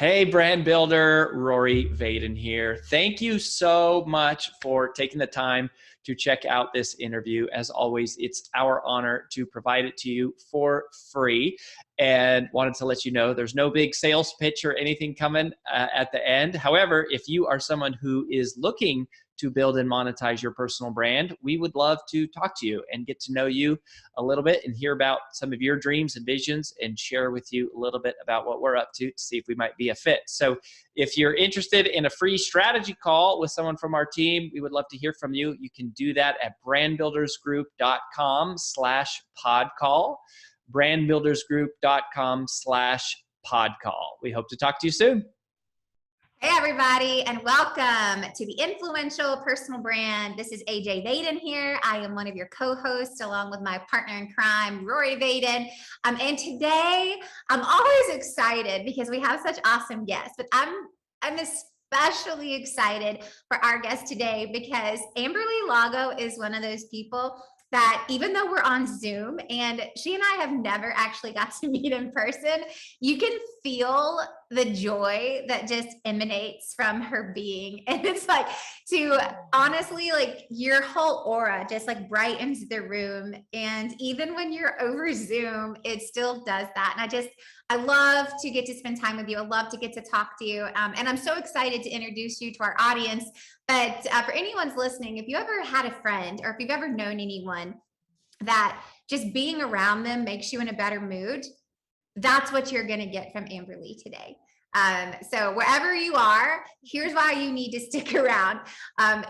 Hey, brand builder, Rory Vaden here. Thank you so much for taking the time to check out this interview. As always, it's our honor to provide it to you for free. And wanted to let you know there's no big sales pitch or anything coming at the end. However, if you are someone who is looking to build and monetize your personal brand, we would love to talk to you and get to know you a little bit and hear about some of your dreams and visions and share with you a little bit about what we're up to see if we might be a fit. So if you're interested in a free strategy call with someone from our team, we would love to hear from you. You can do that at brandbuildersgroup.com/podcall, brandbuildersgroup.com/podcall. We hope to talk to you soon. Hey everybody, and welcome to the Influential Personal Brand. This is AJ Vaden here. I am one of your co-hosts along with my partner in crime, Rory Vaden. And today I'm always excited because we have such awesome guests, but I'm especially excited for our guest today because Amberly Lago is one of those people that even though we're on Zoom and she and I have never actually got to meet in person, you can feel the joy that just emanates from her being. And it's like, to honestly, like your whole aura just like brightens the room. And even when you're over Zoom, it still does that. And I love to get to spend time with you. I love to get to talk to you. And I'm so excited to introduce you to our audience. But for anyone's listening, if you ever had a friend or if you've ever known anyone that just being around them makes you in a better mood, that's what you're going to get from Amberly today. So wherever you are, here's why you need to stick around.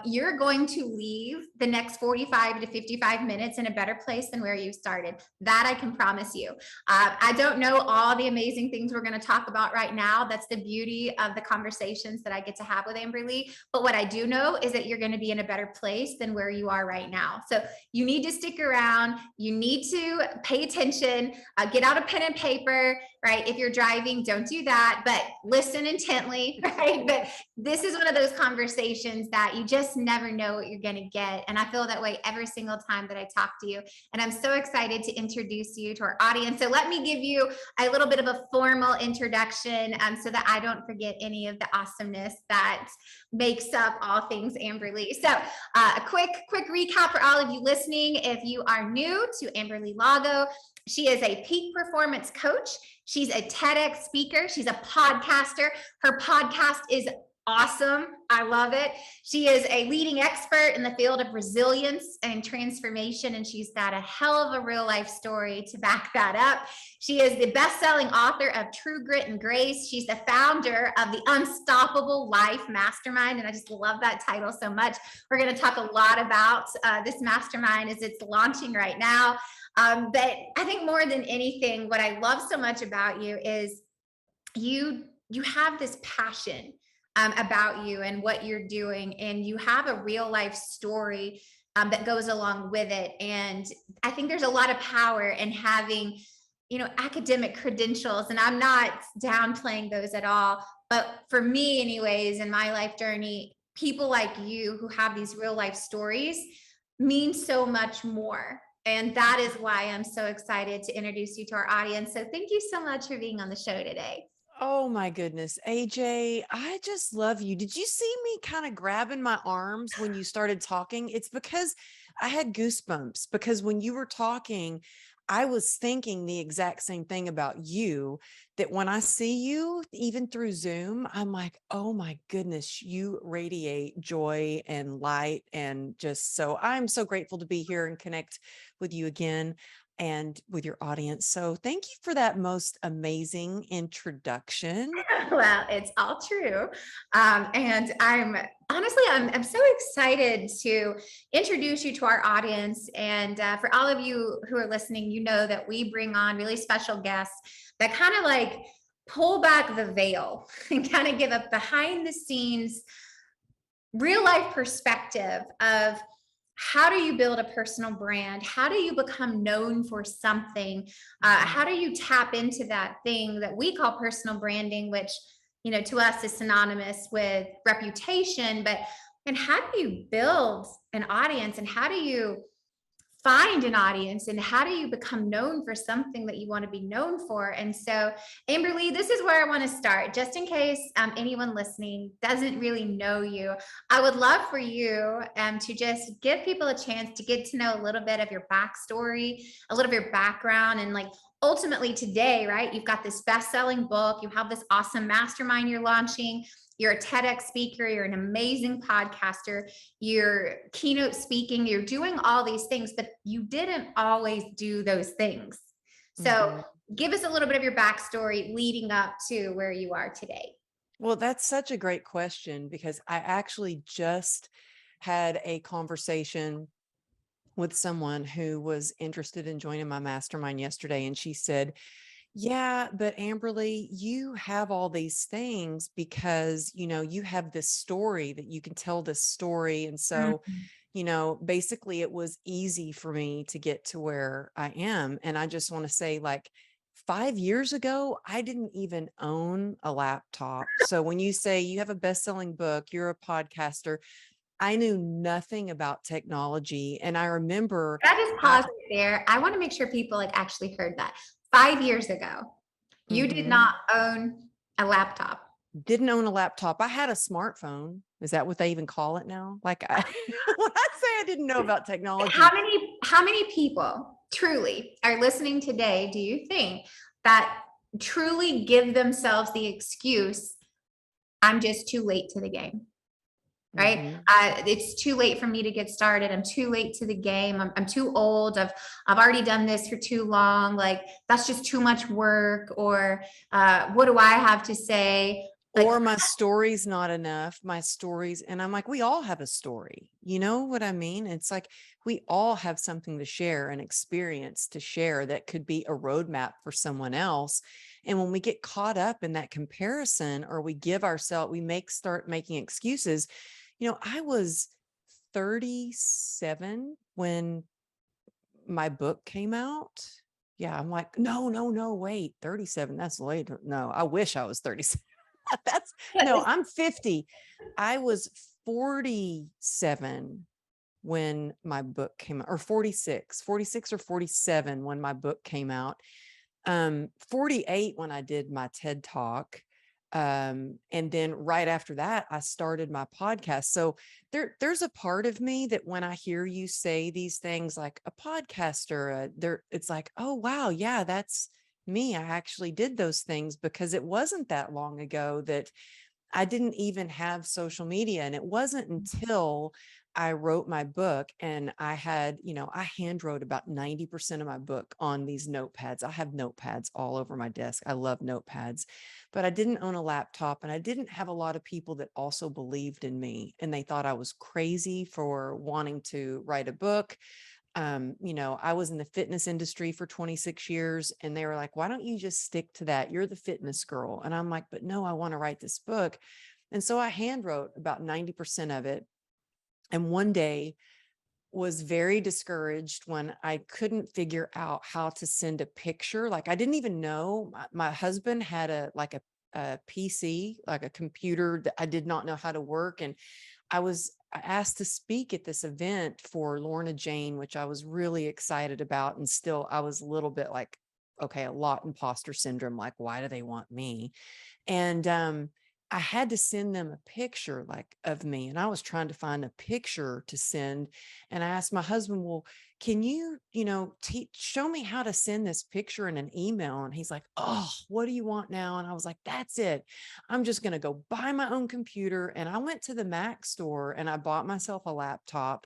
You're going to leave the next 45 to 55 minutes in a better place than where you started. That I can promise you. I don't know all the amazing things we're going to talk about right now. That's the beauty of the conversations that I get to have with Amberly. But what I do know is that you're going to be in a better place than where you are right now. So you need to stick around. You need to pay attention, get out a pen and paper, right? If you're driving, don't do that, but listen intently, right? But this is one of those conversations that you just never know what you're going to get. And I feel that way every single time that I talk to you. And I'm so excited to introduce you to our audience. So let me give you a little bit of a formal introduction so that I don't forget any of the awesomeness that makes up all things Amberly. So a quick recap for all of you listening. If you are new to Amberly Lago, she is a peak performance coach. She's a TEDx speaker. She's a podcaster. Her podcast is awesome. I love it. She is a leading expert in the field of resilience and transformation, and she's got a hell of a real life story to back that up. She is the best-selling author of True Grit and Grace. She's the founder of the Unstoppable Life Mastermind, and I just love that title so much. We're going to talk a lot about this mastermind as it's launching right now. But I think more than anything, what I love so much about you is you have this passion about you and what you're doing, and you have a real life story that goes along with it. And I think there's a lot of power in having, academic credentials, and I'm not downplaying those at all. But for me, anyways, in my life journey, people like you who have these real life stories mean so much more. And that is why I'm so excited to introduce you to our audience. So thank you so much for being on the show today. Oh my goodness, AJ, I just love you. Did you see me kind of grabbing my arms when you started talking? It's because I had goosebumps, because when you were talking, I was thinking the exact same thing about you, that when I see you, even through Zoom, I'm like, oh my goodness, you radiate joy and light. And just so I'm so grateful to be here and connect with you again and with your audience. So thank you for that most amazing introduction. Well, it's all true. And I'm so excited to introduce you to our audience. And for all of you who are listening, you know that we bring on really special guests that kind of like pull back the veil and kind of give a behind the scenes, real life perspective of how do you build a personal brand? How do you become known for something? How do you tap into that thing that we call personal branding, which, to us is synonymous with reputation, and how do you build an audience, and how do you find an audience and how do you become known for something that you want to be known for? And so, Amberly, this is where I want to start, just in case anyone listening doesn't really know you. I would love for you to just give people a chance to get to know a little bit of your backstory, a little bit of your background, and like ultimately today, right? You've got this best-selling book, you have this awesome mastermind you're launching. You're a TEDx speaker, you're an amazing podcaster, you're keynote speaking, you're doing all these things, but you didn't always do those things. So give us a little bit of your backstory leading up to where you are today. Well, that's such a great question because I actually just had a conversation with someone who was interested in joining my mastermind yesterday. And she said, yeah, but Amberly, you have all these things because, you have this story that you can tell this story. And so, basically it was easy for me to get to where I am. And I just want to say, like, 5 years ago, I didn't even own a laptop. So when you say you have a best-selling book, you're a podcaster, I knew nothing about technology. And I remember Can I just pause right there? I want to make sure people like actually heard that. 5 years ago, you did not own a laptop. didn't own a laptop. I had a smartphone. Is that what they even call it now? Like when I say I didn't know about technology. How many people truly are listening today, do you think, that truly give themselves the excuse, I'm just too late to the game? Right? It's too late for me to get started. I'm too late to the game. I'm too old. I've already done this for too long. Like that's just too much work. Or what do I have to say? Like, or my story's not enough. My stories, and I'm like, we all have a story. You know what I mean? It's like we all have something to share, an experience to share that could be a roadmap for someone else. And when we get caught up in that comparison, or we start making excuses. I was 37 when my book came out. Yeah, I'm like, no, wait, 37. That's late. No, I wish I was 37. I'm 50. I was 47 when my book came out, or 46 or 47 when my book came out. 48 when I did my TED Talk. And then right after that, I started my podcast. So there's a part of me that when I hear you say these things like a podcaster, it's like, oh, wow, yeah, that's me. I actually did those things because it wasn't that long ago that I didn't even have social media. And it wasn't until I wrote my book and I had, I hand wrote about 90% of my book on these notepads. I have notepads all over my desk. I love notepads, but I didn't own a laptop and I didn't have a lot of people that also believed in me. And they thought I was crazy for wanting to write a book. I was in the fitness industry for 26 years and they were like, why don't you just stick to that? You're the fitness girl. And I'm like, but no, I want to write this book. And so I hand wrote about 90% of it. And one day was very discouraged when I couldn't figure out how to send a picture. Like I didn't even know my husband had a PC, like a computer that I did not know how to work. And I was asked to speak at this event for Lorna Jane, which I was really excited about. And still, I was a little bit like, okay, a lot imposter syndrome. Like, why do they want me? And I had to send them a picture like of me. And I was trying to find a picture to send. And I asked my husband, well, can you, show me how to send this picture in an email? And he's like, oh, what do you want now? And I was like, that's it. I'm just going to go buy my own computer. And I went to the Mac store and I bought myself a laptop.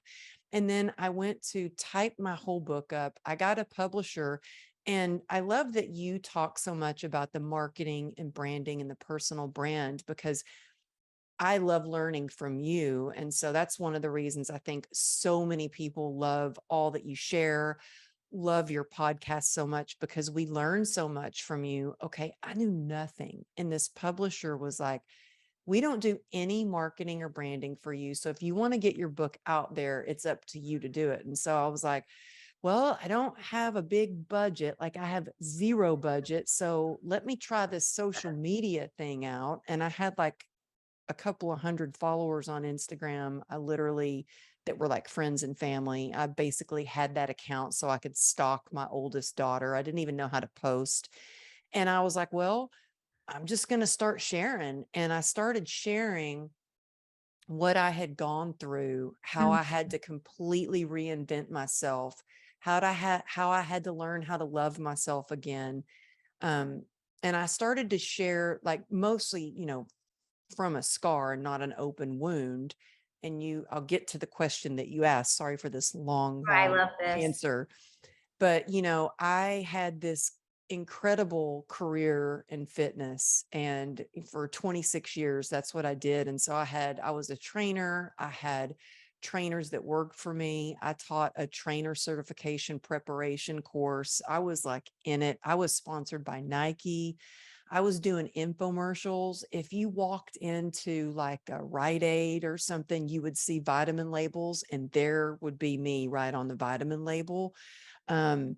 And then I went to type my whole book up. I got a publisher. And I love that you talk so much about the marketing and branding and the personal brand, because I love learning from you. And so that's one of the reasons I think so many people love all that you share, love your podcast so much, because we learn so much from you. Okay, I knew nothing. And this publisher was like, we don't do any marketing or branding for you. So if you want to get your book out there, it's up to you to do it. And so I was like, well, I don't have a big budget. Like I have zero budget. So let me try this social media thing out. And I had like a couple of hundred followers on Instagram. I literally that were like friends and family. I basically had that account so I could stalk my oldest daughter. I didn't even know how to post. And I was like, well, I'm just going to start sharing. And I started sharing what I had gone through, how Mm. I had to completely reinvent myself, how I had to learn how to love myself again. Um, and I started to share, like, mostly, from a scar and not an open wound. And I'll get to the question that you asked. Sorry for this I long love this. answer. But, I had this incredible career in fitness, and for 26 years, that's what I did. And so I was a trainer. I had trainers that worked for me. I taught a trainer certification preparation course. I was like in it. I was sponsored by Nike. I was doing infomercials. If you walked into like a Rite Aid or something, you would see vitamin labels, and there would be me right on the vitamin label. Um,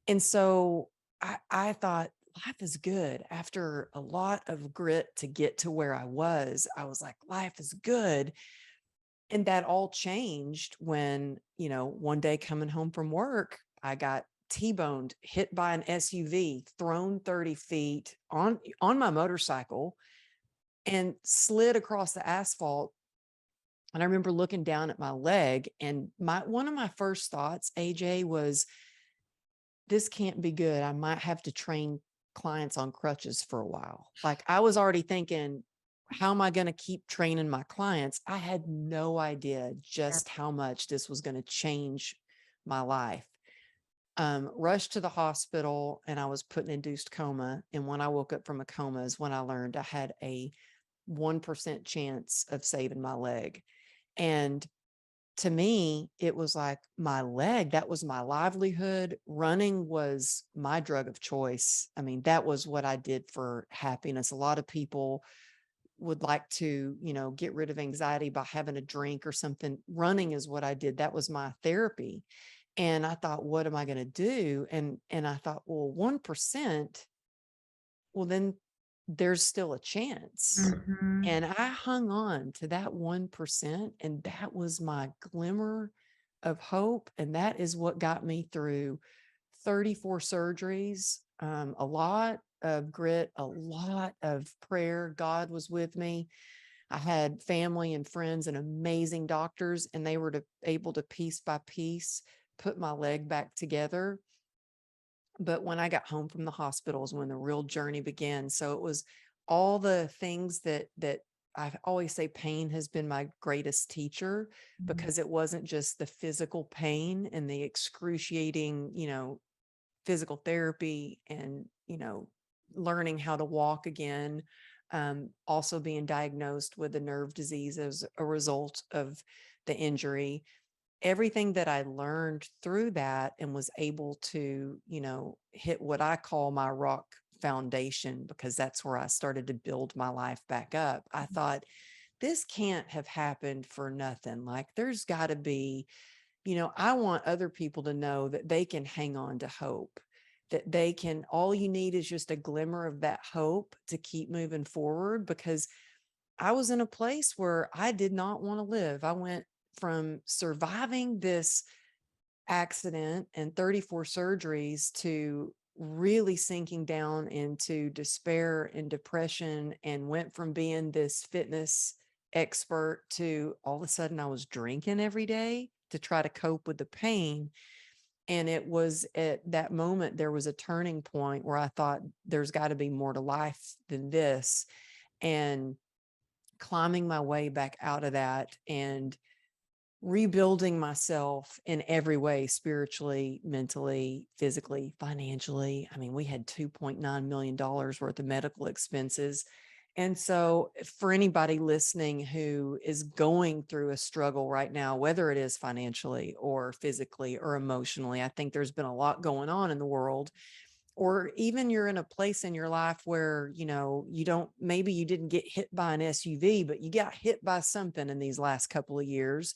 and so I thought life is good. After a lot of grit to get to where I was like, life is good. And that all changed when, one day coming home from work, I got T-boned, hit by an SUV, thrown 30 feet on my motorcycle, and slid across the asphalt. And I remember looking down at my leg, and one of my first thoughts, AJ, was, this can't be good. I might have to train clients on crutches for a while. Like, I was already thinking, how am I going to keep training my clients? I had no idea just how much this was going to change my life. Rushed to the hospital, and I was put in induced coma. And when I woke up from a coma is when I learned I had a 1% chance of saving my leg. And to me, it was like my leg, that was my livelihood. Running was my drug of choice. I mean, that was what I did for happiness. A lot of people would like to, get rid of anxiety by having a drink or something. Running is what I did. That was my therapy. And I thought, what am I going to do? And I thought, well, 1%, well, then there's still a chance. Mhm. And I hung on to that 1%, and that was my glimmer of hope. And that is what got me through 34 surgeries, a lot of grit, a lot of prayer. God was with me. I had family and friends and amazing doctors, and they were able to piece by piece put my leg back together. But when I got home from the hospital is when the real journey began. So it was all the things that I always say pain has been my greatest teacher, Mhm. because it wasn't just the physical pain and the excruciating, physical therapy and, learning how to walk again. Also being diagnosed with a nerve disease as a result of the injury. Everything that I learned through that and was able to, hit what I call my rock foundation, because that's where I started to build my life back up. I thought, this can't have happened for nothing. Like, there's got to be, I want other people to know that they can hang on to hope, that they can, all you need is just a glimmer of that hope to keep moving forward. Because I was in a place where I did not want to live. I went from surviving this accident and 34 surgeries to really sinking down into despair and depression, and went from being this fitness expert to all of a sudden I was drinking every day to try to cope with the pain. And it was at that moment, there was a turning point where I thought, there's got to be more to life than this. And climbing my way back out of that and rebuilding myself in every way, spiritually, mentally, physically, financially. I mean, we had $2.9 million worth of medical expenses. And so, for anybody listening who is going through a struggle right now, whether it is financially or physically or emotionally, I think there's been a lot going on in the world. Or even you're in a place in your life where, maybe you didn't get hit by an SUV, but you got hit by something in these last couple of years,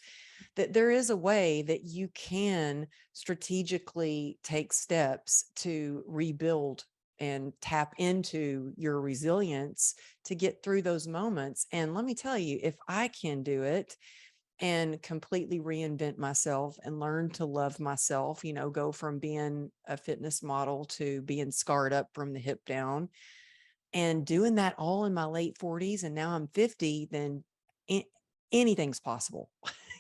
that there is a way that you can strategically take steps to rebuild and tap into your resilience to get through those moments. And let me tell you, if I can do it, and completely reinvent myself and learn to love myself, go from being a fitness model to being scarred up from the hip down, and doing that all in my late 40s. And now I'm 50, then a- anything's possible.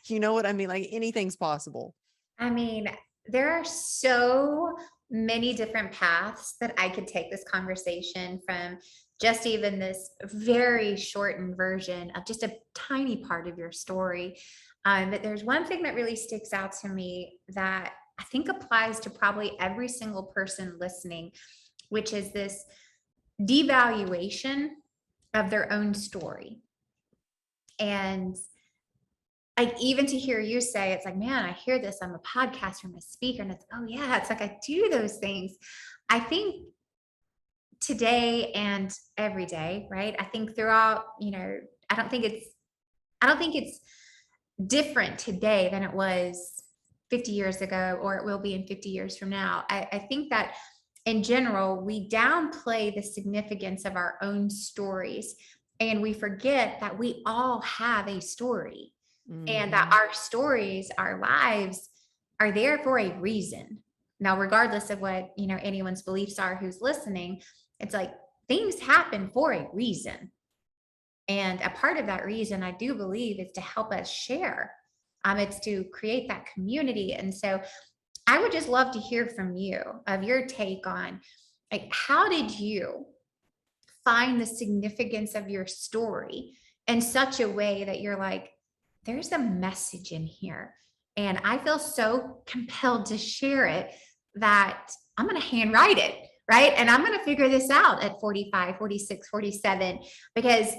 You know what I mean? Like anything's possible. I mean, there are so many different paths that I could take this conversation from, just even this very shortened version of just a tiny part of your story. But there's one thing that really sticks out to me that I think applies to probably every single person listening, which is this devaluation of their own story. And like, even to hear you say, it's like, man, I hear this on the podcast from a speaker, and it's, oh yeah, it's like I do those things. I think today and every day, right? I think throughout, I don't think it's I don't think it's different today than it was 50 years ago, or it will be in 50 years from now. I think that in general, we downplay the significance of our own stories, and we forget that we all have a story, and that Mhm. our stories, our lives are there for a reason. Now, regardless of what, anyone's beliefs are who's listening, it's like things happen for a reason. And a part of that reason, I do believe, is to help us share. It's to create that community. And so I would just love to hear from you of your take on, like, how did you find the significance of your story in such a way that you're like, there's a message in here. And I feel so compelled to share it that I'm going to handwrite it, right? And I'm going to figure this out at 45, 46, 47, because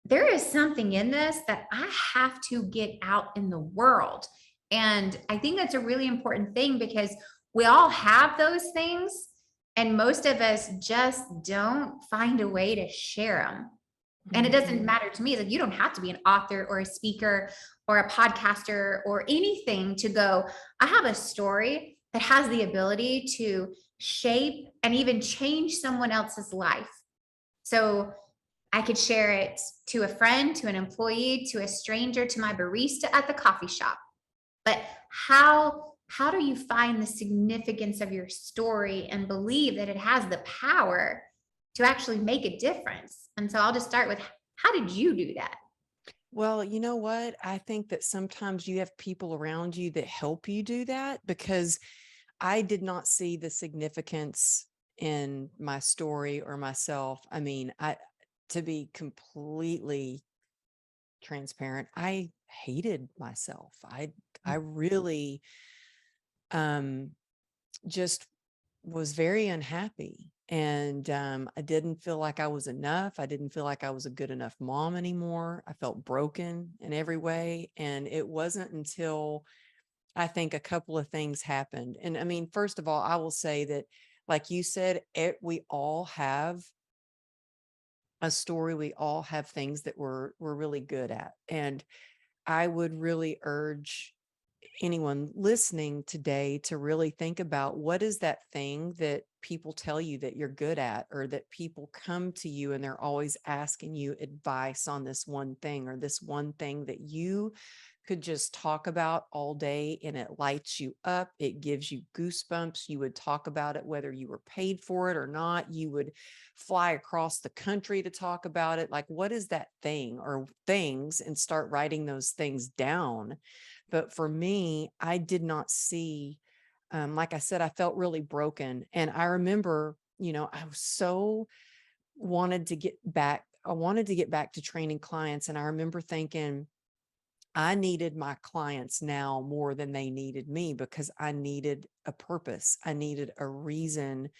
there is something in this that I have to get out in the world. And I think that's a really important thing, because we all have those things, and most of us just don't find a way to share them. And it doesn't Mhm. matter to me that you don't have to be an author or a speaker or a podcaster or anything to go, I have a story that has the ability to shape and even change someone else's life. So I could share it to a friend, to an employee, to a stranger, to my barista at the coffee shop. But how do you find the significance of your story and believe that it has the power to actually make a difference? And so I'll just start with, how did you do that? Well, you know what? I think that sometimes you have people around you that help you do that, because I did not see the significance in my story or myself. I mean, to be completely transparent, I hated myself. I really um just was very unhappy, and I didn't feel like I was enough. I didn't feel like I was a good enough mom anymore. I felt broken in every way, and it wasn't until I think a couple of things happened. And I mean, first of all, I will say that, like you said, we all have a story. We all have things that we're really good at, and I would really urge anyone listening today to really think about, what is that thing that people tell you that you're good at, or that people come to you and they're always asking you advice on this one thing, or this one thing that you could just talk about all day and it lights you up. It gives you goosebumps. You would talk about it whether you were paid for it or not. You would fly across the country to talk about it. Like, what is that thing or things, and start writing those things down. But for me, I did not see, like I said, I felt really broken. And I remember, I was so wanted to get back. I wanted to get back to training clients. And I remember thinking, I needed my clients now more than they needed me, because I needed a purpose. I needed a reason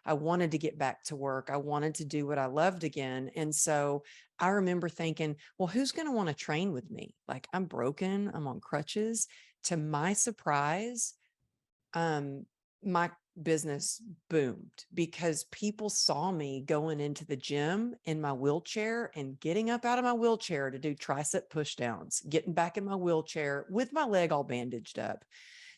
I wanted to get back to work. I wanted to do what I loved again. And so I remember thinking, well, who's going to want to train with me? Like, I'm broken, I'm on crutches. To my surprise, my business boomed, because people saw me going into the gym in my wheelchair and getting up out of my wheelchair to do tricep push downs, getting back in my wheelchair with my leg all bandaged up.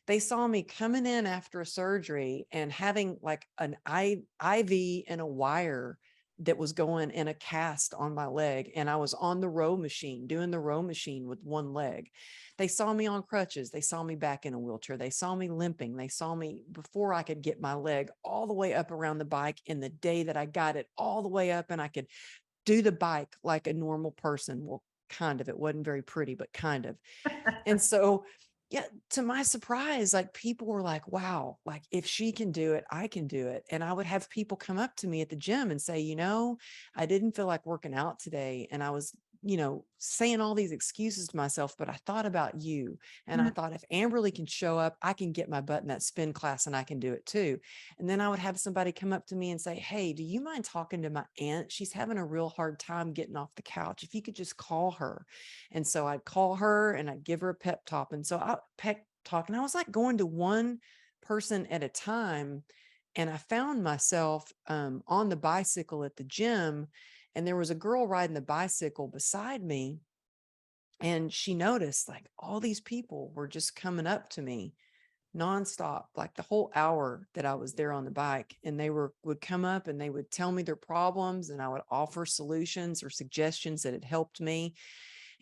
They saw me coming in after a surgery and having like an IV and a wire that was going in a cast on my leg. And I was on the row machine, doing the row machine with one leg. They saw me on crutches. They saw me back in a wheelchair. They saw me limping. They saw me before I could get my leg all the way up around the bike. In the day that I got it all the way up and I could do the bike like a normal person. Well, kind of. It wasn't very pretty, but kind of. And so, yeah, to my surprise, like people were like, wow, like if she can do it, I can do it. And I would have people come up to me at the gym and say, I didn't feel like working out today. And I was, saying all these excuses to myself, but I thought about you. And I Mm. thought if Amberly can show up, I can get my butt in that spin class and I can do it too. And then I would have somebody come up to me and say, hey, do you mind talking to my aunt? She's having a real hard time getting off the couch. If you could just call her. And so I'd call her and I'd give her a pep talk. And so I pep talk, and I was like going to one person at a time. And I found myself on the bicycle at the gym, and there was a girl riding the bicycle beside me. And she noticed like all these people were just coming up to me nonstop, like the whole hour that I was there on the bike. And they would come up and they would tell me their problems, and I would offer solutions or suggestions that had helped me.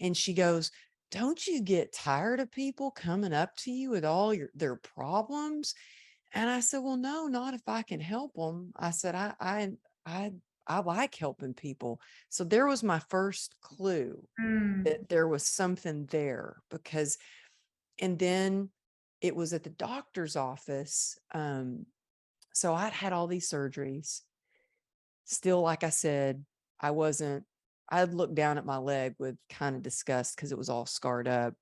And she goes, don't you get tired of people coming up to you with all their problems? And I said, well, no, not if I can help them. I said, I like helping people. So there was my first clue Mm. that there was something there, because, and then it was at the doctor's office. So I'd had all these surgeries. Still, like I said, I'd look down at my leg with kind of disgust because it was all scarred up.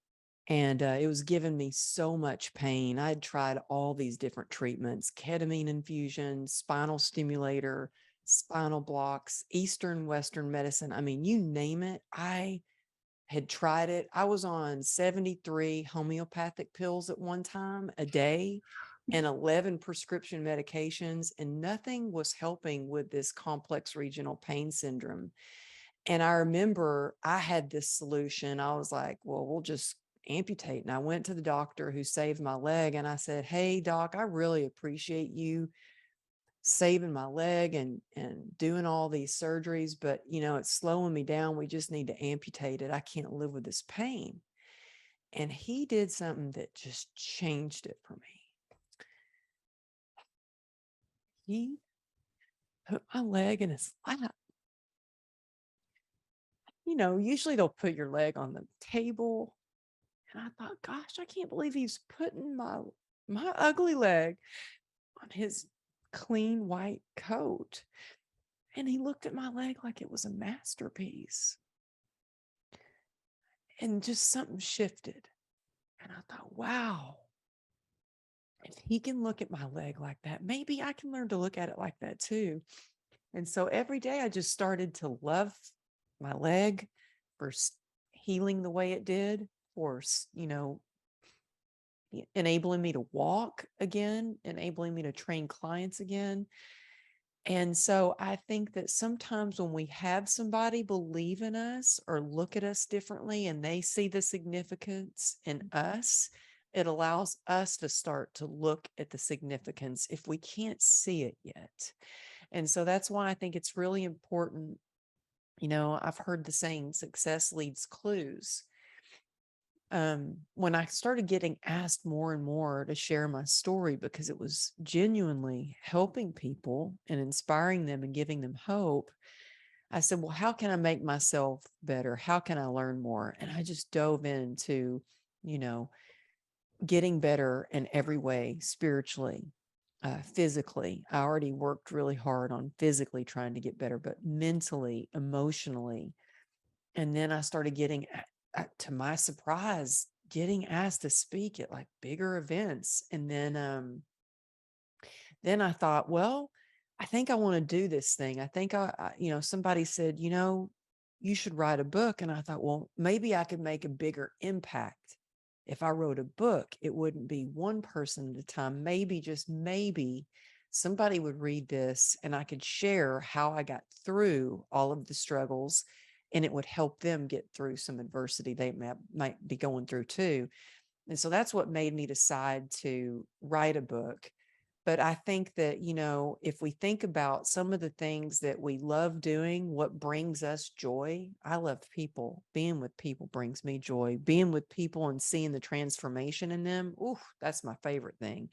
And it was giving me so much pain. I'd tried all these different treatments: ketamine infusion, spinal stimulator, spinal blocks, Eastern, Western medicine. I mean, you name it, I had tried it. I was on 73 homeopathic pills at one time a day and 11 prescription medications, and nothing was helping with this complex regional pain syndrome. And I remember I had this solution. I was like, well, we'll just amputate. And I went to the doctor who saved my leg and I said, hey, doc, I really appreciate you saving my leg and doing all these surgeries, but it's slowing me down. We just need to amputate it. I can't live with this pain. And he did something that just changed it for me. He put my leg in his lap. Usually they'll put your leg on the table. And I thought, gosh, I can't believe he's putting my ugly leg on his clean white coat. And he looked at my leg like it was a masterpiece. And just something shifted. And I thought, wow, if he can look at my leg like that, maybe I can learn to look at it like that too. And so every day I just started to love my leg for healing the way it did, for, enabling me to walk again, enabling me to train clients again. And so I think that sometimes when we have somebody believe in us or look at us differently and they see the significance in us, it allows us to start to look at the significance if we can't see it yet. And so that's why I think it's really important. I've heard the saying, success leaves clues. When I started getting asked more and more to share my story because it was genuinely helping people and inspiring them and giving them hope, I said, well, how can I make myself better? How can I learn more? And I just dove into, you know, getting better in every way, spiritually, physically. I already worked really hard on physically trying to get better, but mentally, emotionally. And then I started getting, to my surprise, getting asked to speak at like bigger events. And then I thought, well, I think I want to do this thing. I think somebody said, you should write a book. And I thought, well, maybe I could make a bigger impact. If I wrote a book, it wouldn't be one person at a time. Maybe, just maybe, somebody would read this and I could share how I got through all of the struggles, and it would help them get through some adversity they might be going through too. And so that's what made me decide to write a book. But I think that, if we think about some of the things that we love doing, what brings us joy, I love people. Being with people brings me joy. Being with people and seeing the transformation in them, ooh, that's my favorite thing.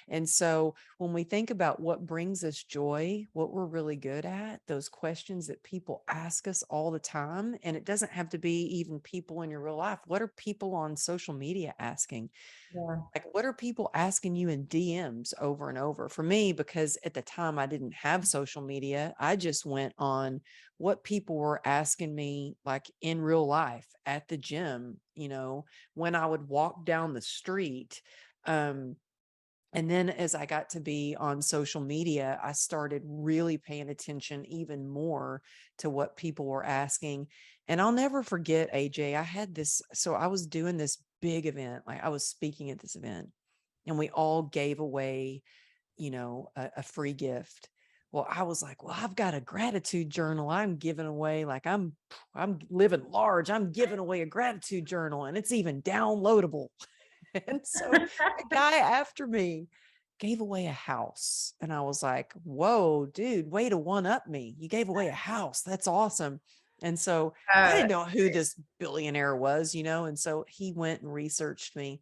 And so when we think about what brings us joy, what we're really good at, those questions that people ask us all the time, and it doesn't have to be even people in your real life. What are people on social media asking? Yeah. Like, what are people asking you in DMs over and over? For me, because at the time I didn't have social media, I just went on what people were asking me, like in real life at the gym, when I would walk down the street. Um, and then as I got to be on social media, I started really paying attention even more to what people were asking. And I'll never forget, AJ, I had this. So I was doing this big event, like I was speaking at this event, and we all gave away, a free gift. Well, I was like, well, I've got a gratitude journal. I'm giving away, like I'm living large. I'm giving away a gratitude journal, and it's even downloadable. And so the guy after me gave away a house. And I was like, whoa, dude, way to one up me. You gave away a house. That's awesome. And so I didn't know who this billionaire was, and so he went and researched me.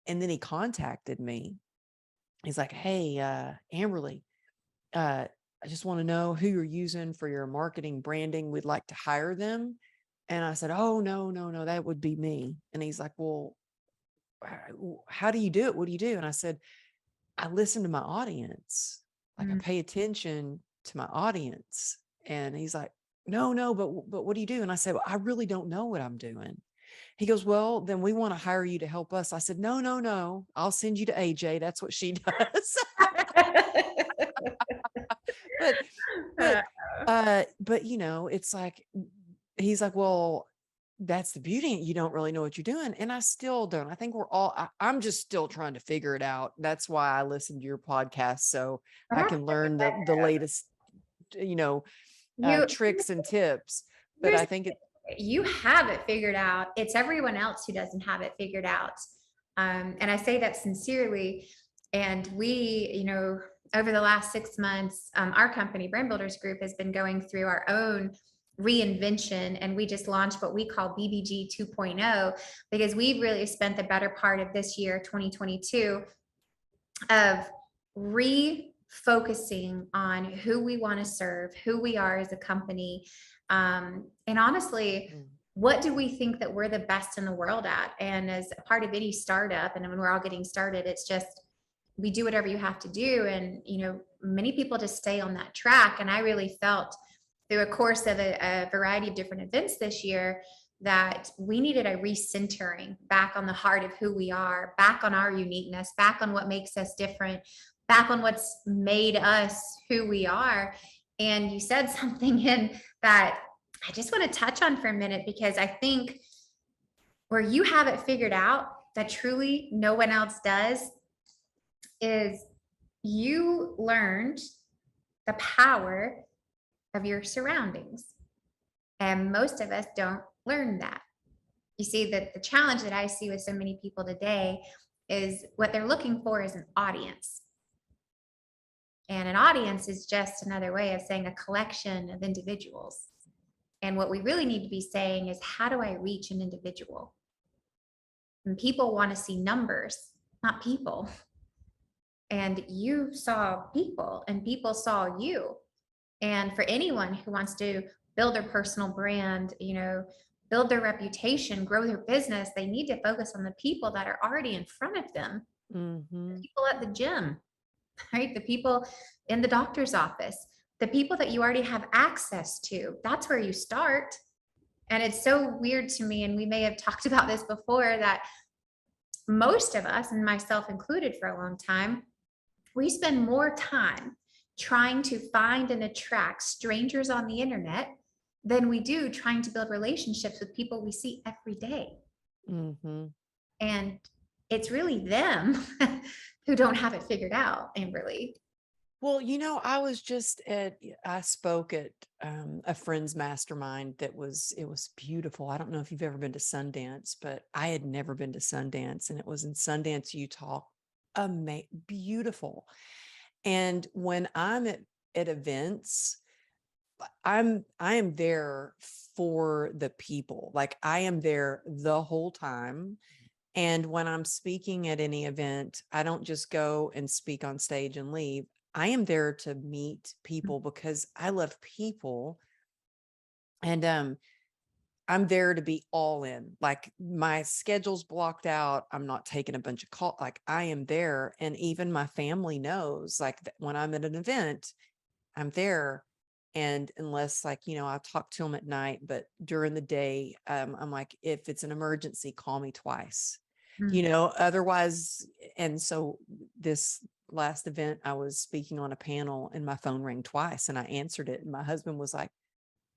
And then he contacted me. He's like, hey, Amberly, I just want to know who you're using for your marketing branding. We'd like to hire them. And I said, oh, no, no, no, that would be me. And he's like, well, how do you do it? What do you do? And I said, I listen to my audience. Like, I Mm. pay attention to my audience. And he's like, no, no, but what do you do? And I said, well, I really don't know what I'm doing. He goes, well, then we want to hire you to help us. I said, no, no, no. I'll send you to AJ. That's what she does. but, but, it's like, he's like, well, that's the beauty. You don't really know what you're doing. And I still don't. I think I'm just still trying to figure it out. That's why I listen to your podcast. So I That's can learn the latest, you. tricks and tips. But Here's I think it, you have it figured out. It's everyone else who doesn't have it figured out. And I say that sincerely. And we, over the last 6 months, our company, Brand Builders Group, has been going through our own reinvention. And we just launched what we call BBG 2.0, because we've really spent the better part of this year, 2022, of refocusing on who we want to serve, who we are as a company. And honestly, what do we think that we're the best in the world at? And as a part of any startup, and when we're all getting started, it's just, we do whatever you have to do. And, many people just stay on that track. And I really felt through a course of a variety of different events this year that we needed a recentering back on the heart of who we are, back on our uniqueness, back on what makes us different, back on what's made us who we are. And you said something in that I just want to touch on for a minute, because I think where you have it figured out that truly no one else does is you learned the power of your surroundings. And most of us don't learn that. You see, that the challenge that I see with so many people today is what they're looking for is an audience. And an audience is just another way of saying a collection of individuals. And what we really need to be saying is, how do I reach an individual? And people want to see numbers, not people. And you saw people, and people saw you. And for anyone who wants to build their personal brand, build their reputation, grow their business, they need to focus on the people that are already in front of them. The people at the gym, right? The people in the doctor's office, the people that you already have access to. That's where you start. And it's so weird to me, and we may have talked about this before, that most of us, and myself included for a long time, we spend more time trying to find and attract strangers on the internet than we do trying to build relationships with people we see every day. And it's really them who don't have it figured out, Amberly. Well, I spoke at a friend's mastermind it was beautiful. I don't know if you've ever been to Sundance, but I had never been to Sundance, and it was in Sundance, Utah. beautiful. And when I'm at events, I am there for the people. Like I am there the whole time. And when I'm speaking at any event, I don't just go and speak on stage and leave. I am there to meet people because I love people. And I'm there to be all in. Like my schedule's blocked out. I'm not taking a bunch of calls. Like I am there. And even my family knows like that when I'm at an event, I'm there. And unless like, I talk to them at night, but during the day, I'm like, if it's an emergency, call me twice, otherwise. And so this last event, I was speaking on a panel and my phone rang twice and I answered it. And my husband was like,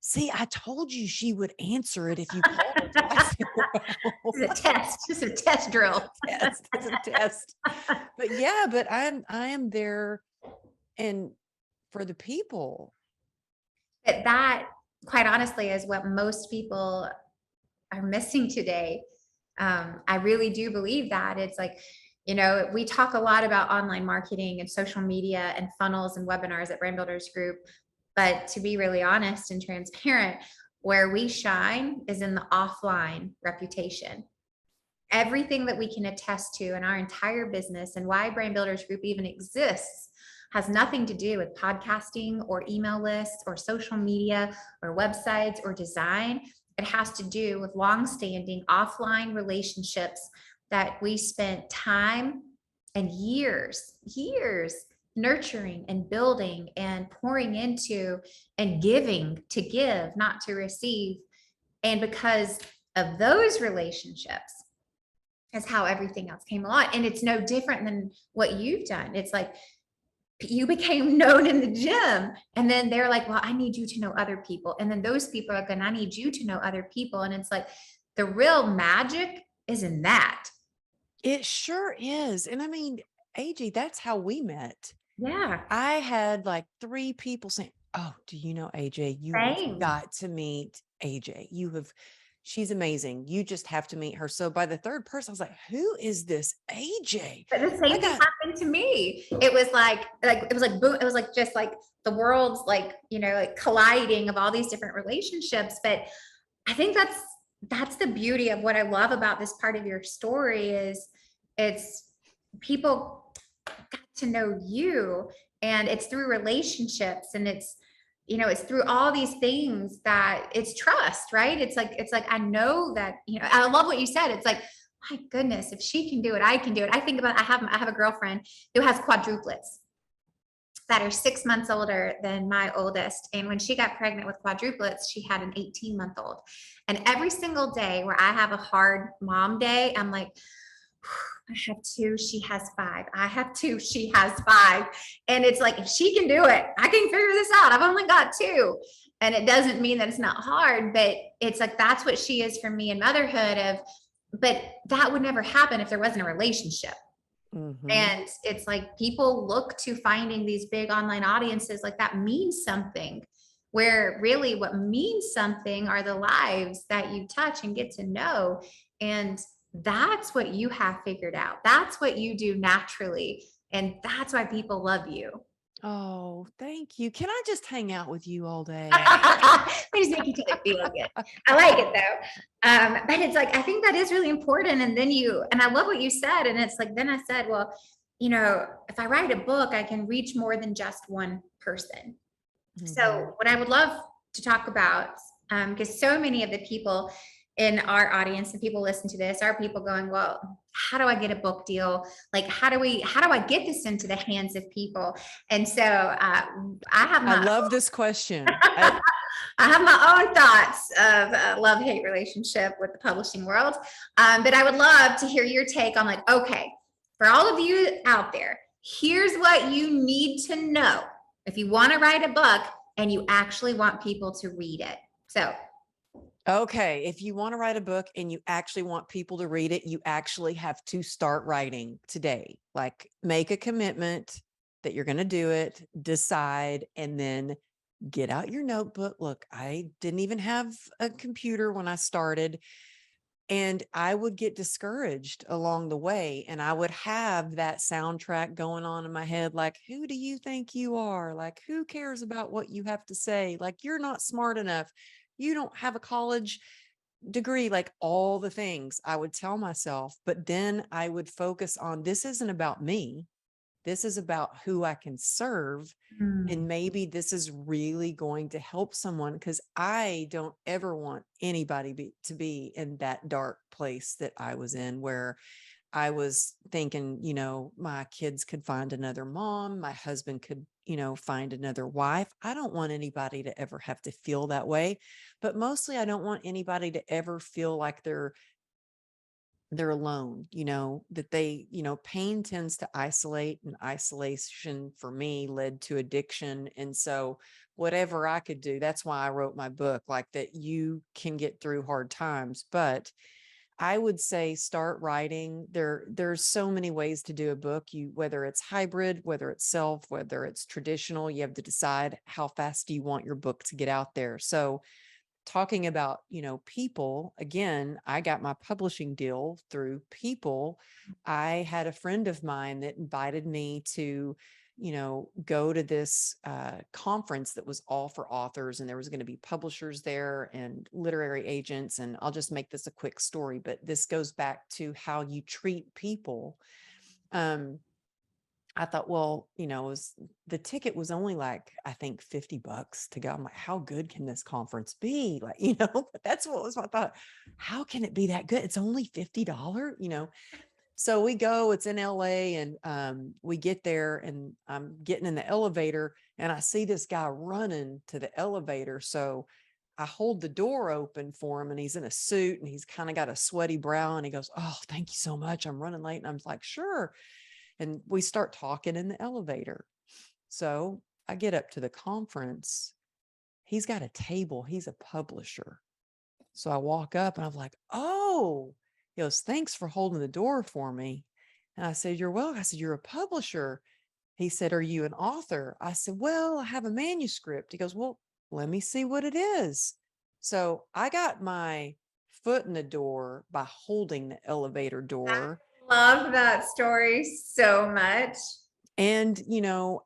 see, I told you she would answer it if you called her twice in a row. It's a test, just a test drill. It's a test. But yeah, but I am there and for the people. But that, quite honestly, is what most people are missing today. I really do believe that. It's like, we talk a lot about online marketing and social media and funnels and webinars at Brand Builders Group. But to be really honest and transparent, where we shine is in the offline reputation. Everything that we can attest to in our entire business and why Brand Builders Group even exists has nothing to do with podcasting or email lists or social media or websites or design. It has to do with long-standing offline relationships that we spent time and years nurturing and building and pouring into and giving to give, not to receive. And because of those relationships is how everything else came along. And it's no different than what you've done. It's like you became known in the gym and then they're like, well, I need you to know other people. And then those people are going, I need you to know other people. And it's like the real magic is in that. It sure is. And I mean, AJ, that's how we met. Yeah. I had like 3 people saying, oh, do you know AJ? You have got to meet AJ. She's amazing. You just have to meet her. So by the 3rd person, I was like, who is this AJ? But the same thing happened to me. It was like it was like boom. It was like just like the world's like, like colliding of all these different relationships. But I think that's the beauty of what I love about this part of your story is it's people got to know you and it's through relationships and it's through all these things that it's trust, right? It's like, I know that, I love what you said. It's like, my goodness, if she can do it, I can do it. I think about, I have a girlfriend who has quadruplets that are 6 months older than my oldest. And when she got pregnant with quadruplets, she had an 18-month-old. And every single day where I have a hard mom day, I'm like, I have 2, she has 5. I have 2, she has 5. And it's like, if she can do it, I can figure this out. I've only got 2. And it doesn't mean that it's not hard, but it's like, that's what she is for me in motherhood but that would never happen if there wasn't a relationship. Mm-hmm. And it's like, people look to finding these big online audiences like that means something, where really what means something are the lives that you touch and get to know. And that's what you have figured out. That's what you do naturally. And that's why people love you. Oh, thank you. Can I just hang out with you all day? We just make each other feel good. I like it though. But it's like, I think that is really important. And then and I love what you said. And it's like, then I said, well, if I write a book, I can reach more than just one person. Mm-hmm. So what I would love to talk about, because so many of the people in our audience and people listen to this are people going, well, how do I get a book deal? Like, how do I get this into the hands of people? And so I love this question. I have my own thoughts of love-hate relationship with the publishing world. But I would love to hear your take on like, okay, for all of you out there, here's what you need to know if you want to write a book and you actually want people to read it. So okay, if you want to write a book and you actually want people to read it, you actually have to start writing today. Like, make a commitment that you're going to do it, decide, and then get out your notebook. Look, I didn't even have a computer when I started. And I would get discouraged along the way, and I would have that soundtrack going on in my head, like, who do you think you are? Like, who cares about what you have to say? Like, you're not smart enough. You don't have a college degree, like all the things I would tell myself. But then I would focus on, this isn't about me. This is about who I can serve. Mm. And maybe this is really going to help someone, because I don't ever want anybody to be in that dark place that I was in, where I was thinking, my kids could find another mom, my husband could, find another wife. I don't want anybody to ever have to feel that way. But mostly I don't want anybody to ever feel like they're alone, that they, pain tends to isolate, and isolation for me led to addiction. And so whatever I could do, that's why I wrote my book, like that you can get through hard times. But I would say start writing. There's so many ways to do a book. Whether it's hybrid, whether it's self, whether it's traditional, you have to decide how fast do you want your book to get out there. So talking about, people, again, I got my publishing deal through people. I had a friend of mine that invited me to, go to this conference that was all for authors, and there was going to be publishers there and literary agents. And I'll just make this a quick story, but this goes back to how you treat people. I thought, well, the ticket was only like, I think $50 to go. I'm like, how good can this conference be? Like, but that's what was my thought. How can it be that good? It's only $50. So we go, it's in LA, and we get there, and I'm getting in the elevator, and I see this guy running to the elevator. So I hold the door open for him, and he's in a suit, and he's kind of got a sweaty brow, and he goes, "Oh, thank you so much. I'm running late." And I'm like, "Sure." And we start talking in the elevator. So I get up to the conference. He's got a table. He's a publisher. So I walk up, and I'm like, "Oh," he goes, "Thanks for holding the door for me." And I said, "You're welcome." I said, "You're a publisher." He said, "Are you an author?" I said, "Well, I have a manuscript." He goes, "Well, let me see what it is." So I got my foot in the door by holding the elevator door. Love that story so much. And,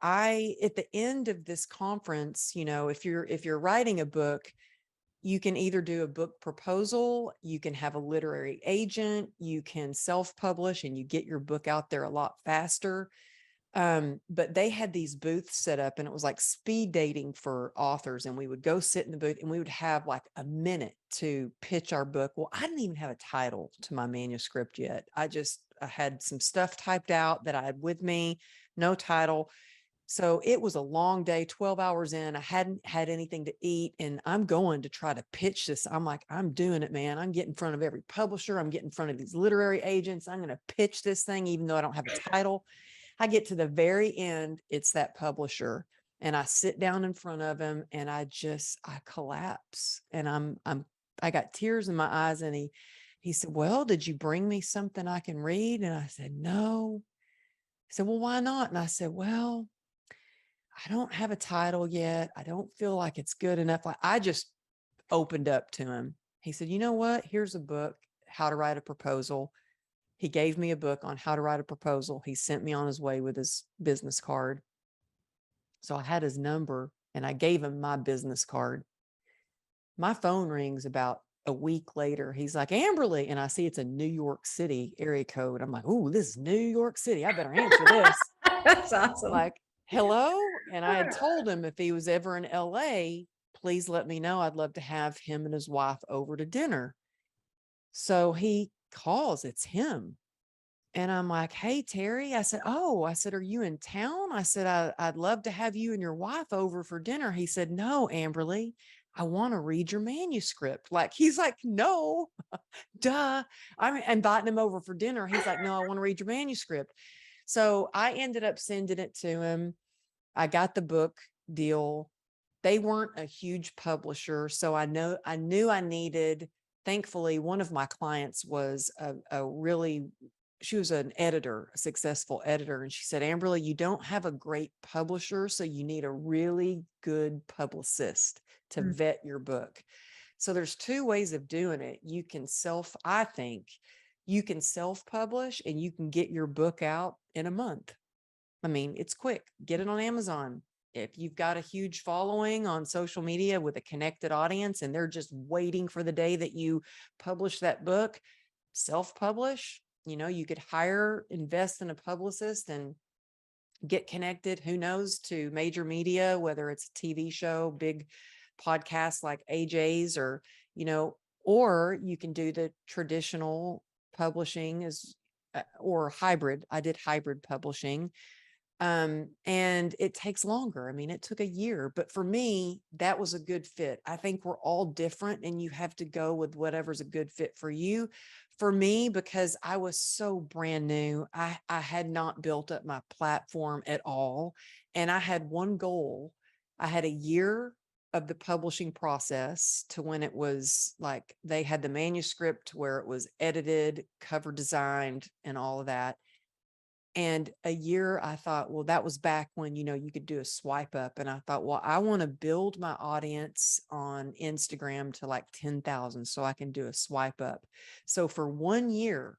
I, at the end of this conference, if you're writing a book, you can either do a book proposal, you can have a literary agent, you can self-publish, and you get your book out there a lot faster. But they had these booths set up, and it was like speed dating for authors. And we would go sit in the booth, and we would have like a minute to pitch our book. Well, I didn't even have a title to my manuscript yet. I had some stuff typed out that I had with me, no title. So it was a long day, 12 hours in. I hadn't had anything to eat, and I'm going to try to pitch this. I'm like, I'm doing it, man. I'm getting in front of every publisher. I'm getting in front of these literary agents. I'm going to pitch this thing, even though I don't have a title. I get to the very end. It's that publisher, and I sit down in front of him, and I collapse, and I got tears in my eyes. And he said, "Well, did you bring me something I can read?" And I said, "No." He said, "Well, why not?" And I said, "Well, I don't have a title yet. I don't feel like it's good enough." Like, I just opened up to him. He said, "You know what? Here's a book, How to Write a Proposal." He gave me a book on how to write a proposal. He sent me on his way with his business card. So I had his number, and I gave him my business card. My phone rings about a week later. He's like, "Amberly." And I see it's a New York City area code. I'm like, "Ooh, this is New York City. I better answer this." That's awesome. Like, "Hello?" And I had told him if he was ever in LA, please let me know. I'd love to have him and his wife over to dinner. So he calls, it's him. And I'm like, "Hey, Terry." I said, "Oh," I said, "are you in town?" I said, I'd love to have you and your wife over for dinner." He said, "No, Amberly, I want to read your manuscript." Like, he's like, "No, duh. I'm inviting him over for dinner." He's like, "No, I want to read your manuscript." So I ended up sending it to him. I got the book deal. They weren't a huge publisher. So I knew I needed, thankfully, one of my clients was she was an editor, a successful editor. And she said, "Amberly, you don't have a great publisher, so you need a really good publicist to Mm. vet your book." So there's two ways of doing it. You can I think you can self-publish and you can get your book out in a month. I mean, it's quick. Get it on Amazon. If you've got a huge following on social media with a connected audience and they're just waiting for the day that you publish that book, self-publish. You could invest in a publicist and get connected, who knows, to major media, whether it's a TV show, big podcasts like AJ's, or you can do the traditional publishing or hybrid. I did hybrid publishing. And it takes longer. I mean, it took a year, but for me, that was a good fit. I think we're all different and you have to go with whatever's a good fit for you. For me, because I was so brand new, I had not built up my platform at all. And I had one goal. I had a year of the publishing process to when it was like they had the manuscript where it was edited, cover designed, and all of that. And a year, I thought, well, that was back when, you could do a swipe up. And I thought, well, I want to build my audience on Instagram to like 10,000 so I can do a swipe up. So for 1 year,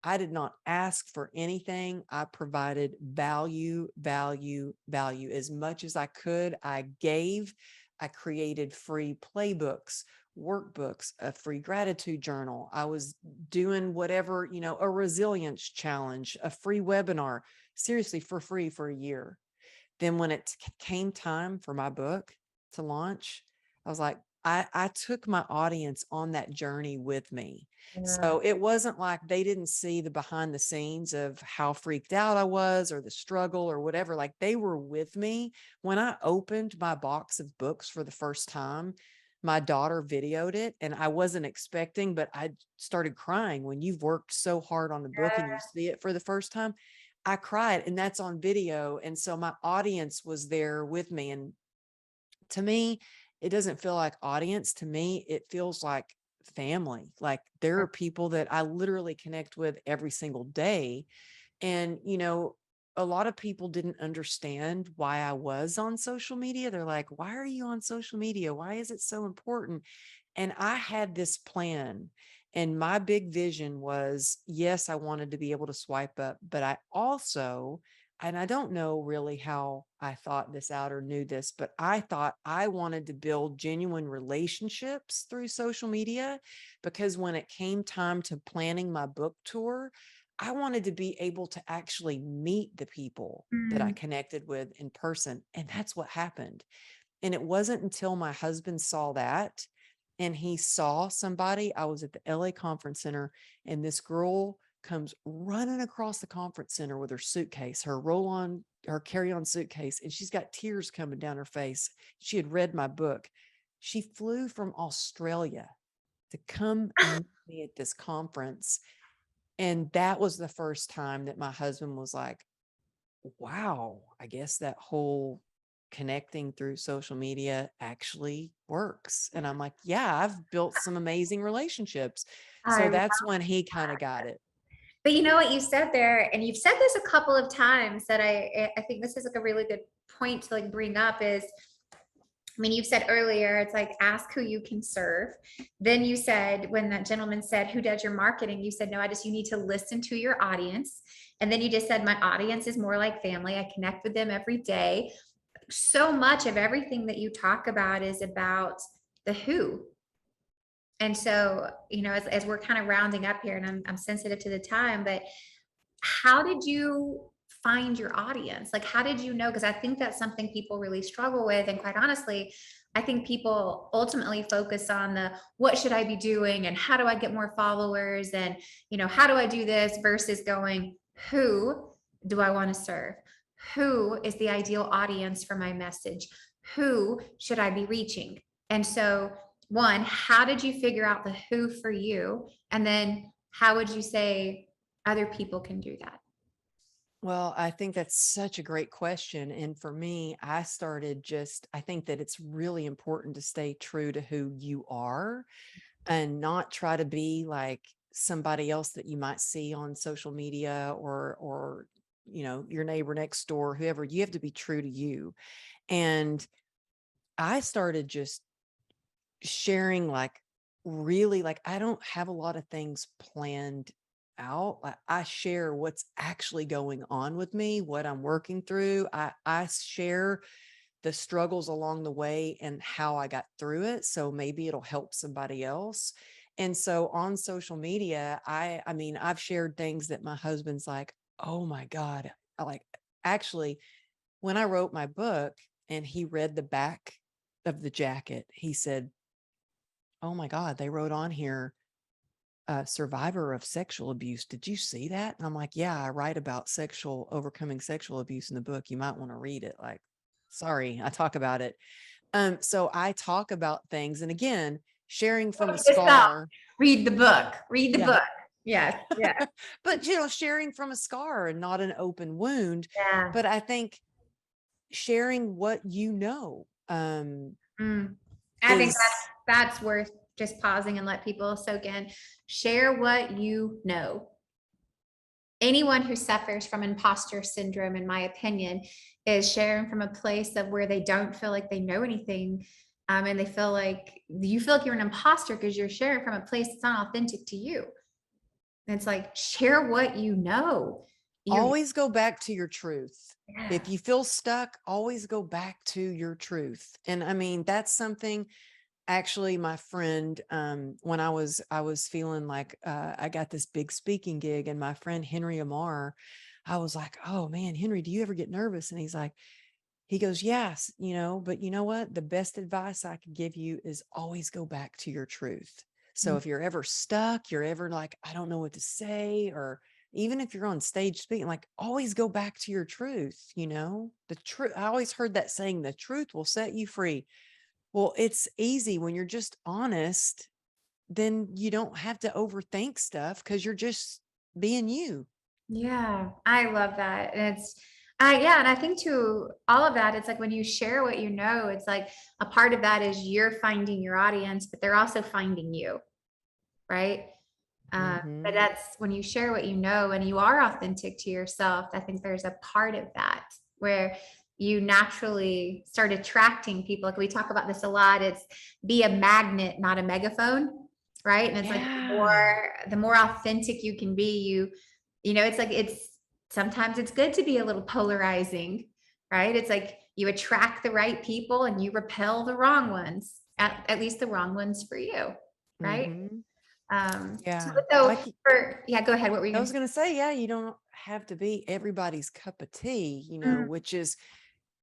I did not ask for anything. I provided value, value, value as much as I could. I gave. I created free playbooks, workbooks, a free gratitude journal. I was doing whatever, a resilience challenge, a free webinar, seriously for free for a year. Then when it came time for my book to launch, I was like, I took my audience on that journey with me. Yeah. So it wasn't like they didn't see the behind the scenes of how freaked out I was or the struggle or whatever. Like they were with me. When I opened my box of books for the first time, my daughter videoed it and I wasn't expecting, but I started crying when you've worked so hard on a book and you see it for the first time. I cried and that's on video. And so my audience was there with me. And to me, it doesn't feel like audience. To me, it feels like family. Like there are people that I literally connect with every single day. And, a lot of people didn't understand why I was on social media. They're like, why are you on social media? Why is it so important? And I had this plan. And my big vision was, yes, I wanted to be able to swipe up, but I also, and I don't know really how I thought this out or knew this, but I thought I wanted to build genuine relationships through social media because when it came time to planning my book tour, I wanted to be able to actually meet the people that I Mm. connected with in person. And that's what happened. And it wasn't until my husband saw that and he saw somebody. I was at the LA Conference Center and this girl comes running across the conference center with her suitcase, her carry-on suitcase, and she's got tears coming down her face. She had read my book. She flew from Australia to come meet me at this conference. And that was the first time that my husband was like, wow, I guess that whole connecting through social media actually works. And I'm like, yeah, I've built some amazing relationships. So I that's when he kind of got it. But you know what you said there, and you've said this a couple of times that I think this is like a really good point to like bring up is, I mean, you've said earlier, it's like ask who you can serve. Then you said when that gentleman said, who does your marketing? You said, no, you need to listen to your audience. And then you just said, my audience is more like family. I connect with them every day. So much of everything that you talk about is about the who. And so, as we're kind of rounding up here, and I'm sensitive to the time, but how did you find your audience? Like, how did you know? Because I think that's something people really struggle with. And quite honestly, I think people ultimately focus on the what should I be doing and how do I get more followers and, how do I do this versus going, who do I want to serve? Who is the ideal audience for my message? Who should I be reaching? And so, one, how did you figure out the who for you? And then how would you say other people can do that? Well, I think that's such a great question. And for me, I think that it's really important to stay true to who you are and not try to be like somebody else that you might see on social media or your neighbor next door, whoever. You have to be true to you. And I started just sharing like really like I don't have a lot of things planned out. I share what's actually going on with me, what I'm working through. I share the struggles along the way and how I got through it. So maybe it'll help somebody else. And so on social media, I mean, I've shared things that my husband's like, oh my God. I like actually when I wrote my book and he read the back of the jacket, he said, oh my God, they wrote on here, survivor of sexual abuse. Did you see that? And I'm like, yeah, I write about overcoming sexual abuse in the book. You might want to read it. Like, sorry, I talk about it. So I talk about things. And again, sharing from a Just stop. scar. Read the book. Read the Yeah. book. Yes. Yeah. But, sharing from a scar and not an open wound. Yeah. But I think sharing what you know, I think is that's worth just pausing and let people soak in. Share what you know. Anyone who suffers from imposter syndrome, in my opinion, is sharing from a place of where they don't feel like they know anything. And they feel like you feel like you're an imposter because you're sharing from a place that's not authentic to you. And it's like, share what you know. always go back to your truth. Yeah. If you feel stuck, always go back to your truth. And I mean, that's something actually my friend, when I was feeling like, I got this big speaking gig and my friend Henry Amar, I was like, oh man, Henry, do you ever get nervous? And he goes, yes, but you know what? The best advice I could give you is always go back to your truth. So if you're ever stuck, you're ever like, I don't know what to say, or even if you're on stage speaking, like always go back to your truth, the truth. I always heard that saying, the truth will set you free. Well, it's easy when you're just honest, then you don't have to overthink stuff because you're just being you. Yeah, I love that. And yeah, and I think too, all of that, it's like when you share what you know, it's like a part of that is you're finding your audience, but they're also finding you, right? But Hmm. that's when you share what you know and you are authentic to yourself. I think there's a part of that where you naturally start attracting people. Like we talk about this a lot. It's be a magnet, not a megaphone, right? And it's like Yeah. the more authentic you can be, it's like sometimes it's good to be a little polarizing, right? It's like you attract the right people and you repel the wrong ones, at least the wrong ones for you, right? Hmm. So, Yeah. yeah, go ahead. What were you I going was to going to say, yeah, you don't have to be everybody's cup of tea, say? which is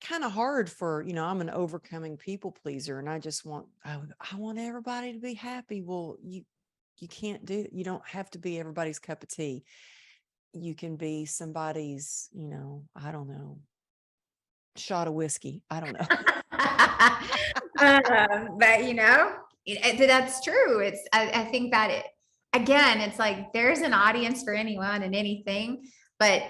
kind of hard for, I'm an overcoming people pleaser and I just I want everybody to be happy. Well, you can't you don't have to be everybody's cup of tea. You can be somebody's, I don't know, shot of whiskey. I don't know. But that's true. I think that again, it's like there's an audience for anyone and anything, but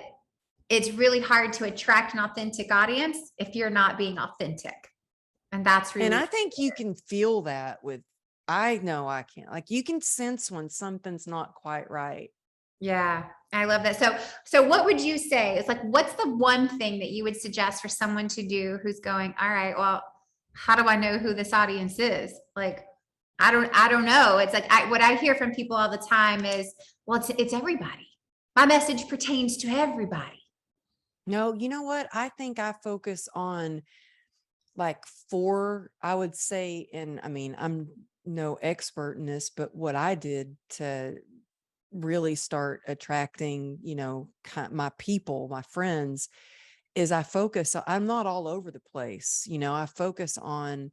it's really hard to attract an authentic audience if you're not being authentic. And that's And really, I think you can feel that I know I can't. Like you can sense when something's not quite right. yeah, I love that. So what would you say? It's like, what's the one thing that you would suggest for someone to do who's going, all right, well, how do I know who this audience is? Like, I don't know. It's like, what I hear from people all the time is, well, it's everybody. My message pertains to everybody. No, you know what? I think I focus on like I would say, and I mean, I'm no expert in this, but what I did to really start attracting, my people, my friends, is I'm not all over the place. I focus on,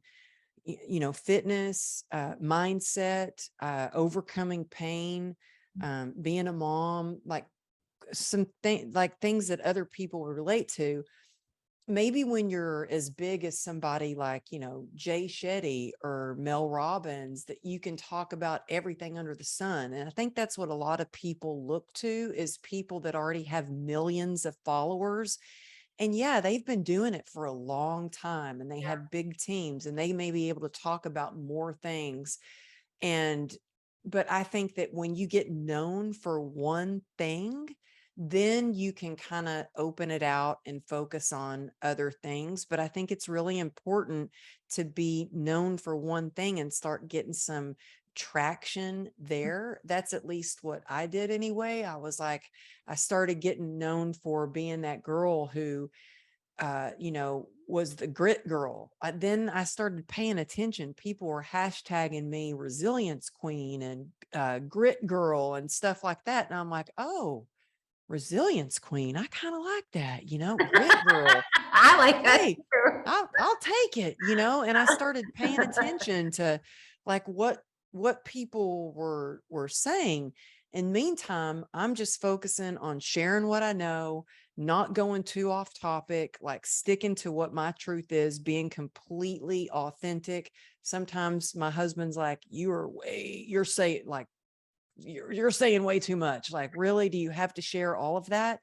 fitness, mindset, overcoming pain, being a mom, like like things that other people would relate to. Maybe when you're as big as somebody like, Jay Shetty or Mel Robbins, that you can talk about everything under the sun. And I think that's what a lot of people look to, is people that already have millions of followers. And yeah, they've been doing it for a long time and they have big teams and they may be able to talk about more things. But I think that when you get known for one thing, then you can kind of open it out and focus on other things. But I think it's really important to be known for one thing and start getting some traction there. That's at least what I did anyway. I was like, I started getting known for being that girl who was the grit girl. Then I started paying attention. People were hashtagging me resilience queen and grit girl and stuff like that. And I'm like, oh, resilience queen. I kind of like that, grit girl. I like that Hey, too. I'll take it, and I started paying attention to like what people were saying. In meantime, I'm just focusing on sharing what I know, not going too off topic, like sticking to what my truth is, being completely authentic. Sometimes my husband's like, you're saying like you're saying way too much. Like, really, do you have to share all of that?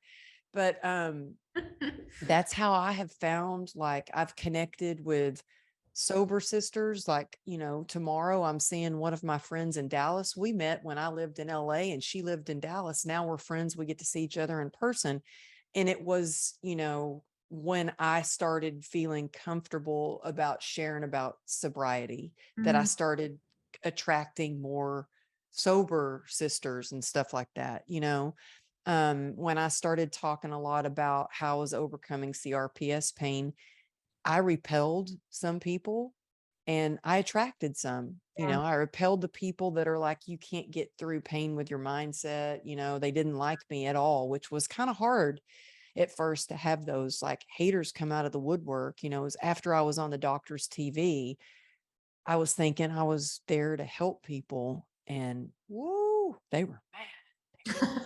But that's how I have found, like, I've connected with sober sisters. Like, tomorrow I'm seeing one of my friends in Dallas. We met when I lived in LA and she lived in Dallas. Now we're friends. We get to see each other in person. And it was, when I started feeling comfortable about sharing about sobriety, that I Mm. started attracting more sober sisters and stuff like that, when I started talking a lot about how I was overcoming CRPS pain, I repelled some people and I attracted some. Yeah. I repelled the people that are like, you can't get through pain with your mindset. They didn't like me at all, which was kind of hard at first to have those like haters come out of the woodwork. It was after I was on the doctor's TV, I was thinking I was there to help people, and woo, they were mad.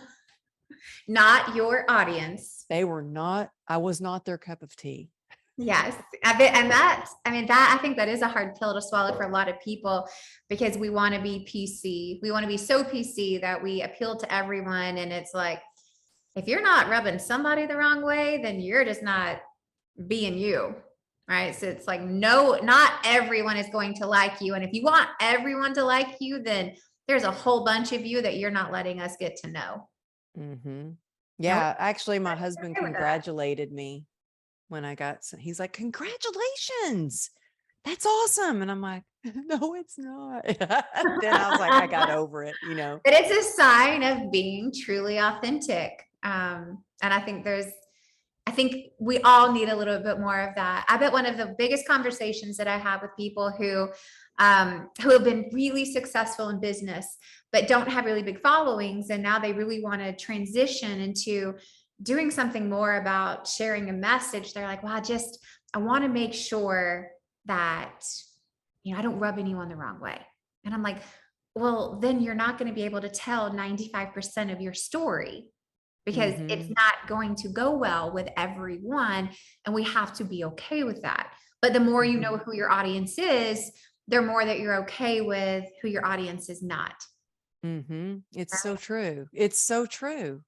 Not your audience. They were not, I was not their cup of tea. Yes. I think that is a hard pill to swallow for a lot of people because we want to be PC. We want to be so PC that we appeal to everyone. And it's like, if you're not rubbing somebody the wrong way, then you're just not being you. Right. So it's like, no, not everyone is going to like you. And if you want everyone to like you, then there's a whole bunch of you that you're not letting us get to know. Mm-hmm. And Yeah. Actually, my we're husband okay with that. congratulated me when I got, he's like, congratulations. That's awesome. And I'm like, no, it's not. Then I was like, I got over it, But it's a sign of being truly authentic. And I think we all need a little bit more of that. I bet one of the biggest conversations that I have with people who have been really successful in business, but don't have really big followings. And now they really want to transition into doing something more about sharing a message. They're like, well, I want to make sure that, I don't rub anyone the wrong way. And I'm like, well, then you're not going to be able to tell 95% of your story because it's not going to go well with everyone. And we have to be okay with that. But the more you know who your audience is, the more that you're okay with who your audience is not. It's so true. It's so true.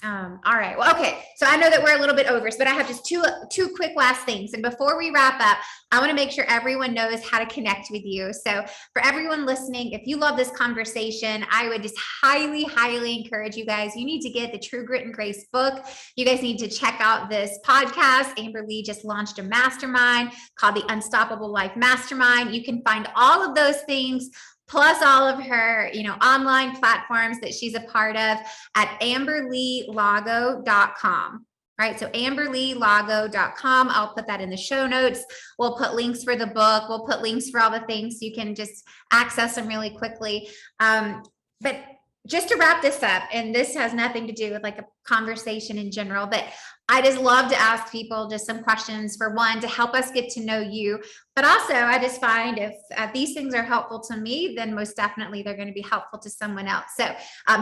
All right. Well, okay. So I know that we're a little bit over, but I have just two quick last things. And before we wrap up, I want to make sure everyone knows how to connect with you. So for everyone listening, if you love this conversation, I would just highly, highly encourage you guys. You need to get the True Grit and Grace book. You guys need to check out this podcast. Amber Lee just launched a mastermind called the Unstoppable Life Mastermind. You can find all of those things plus all of her, online platforms that she's a part of at amberleelago.com. Right. So amberleelago.com. I'll put that in the show notes. We'll put links for the book. We'll put links for all the things so you can just access them really quickly. But just to wrap this up, and this has nothing to do with like a conversation in general, but I just love to ask people just some questions for one, to help us get to know you. But also I just find if these things are helpful to me, then most definitely they're going to be helpful to someone else. So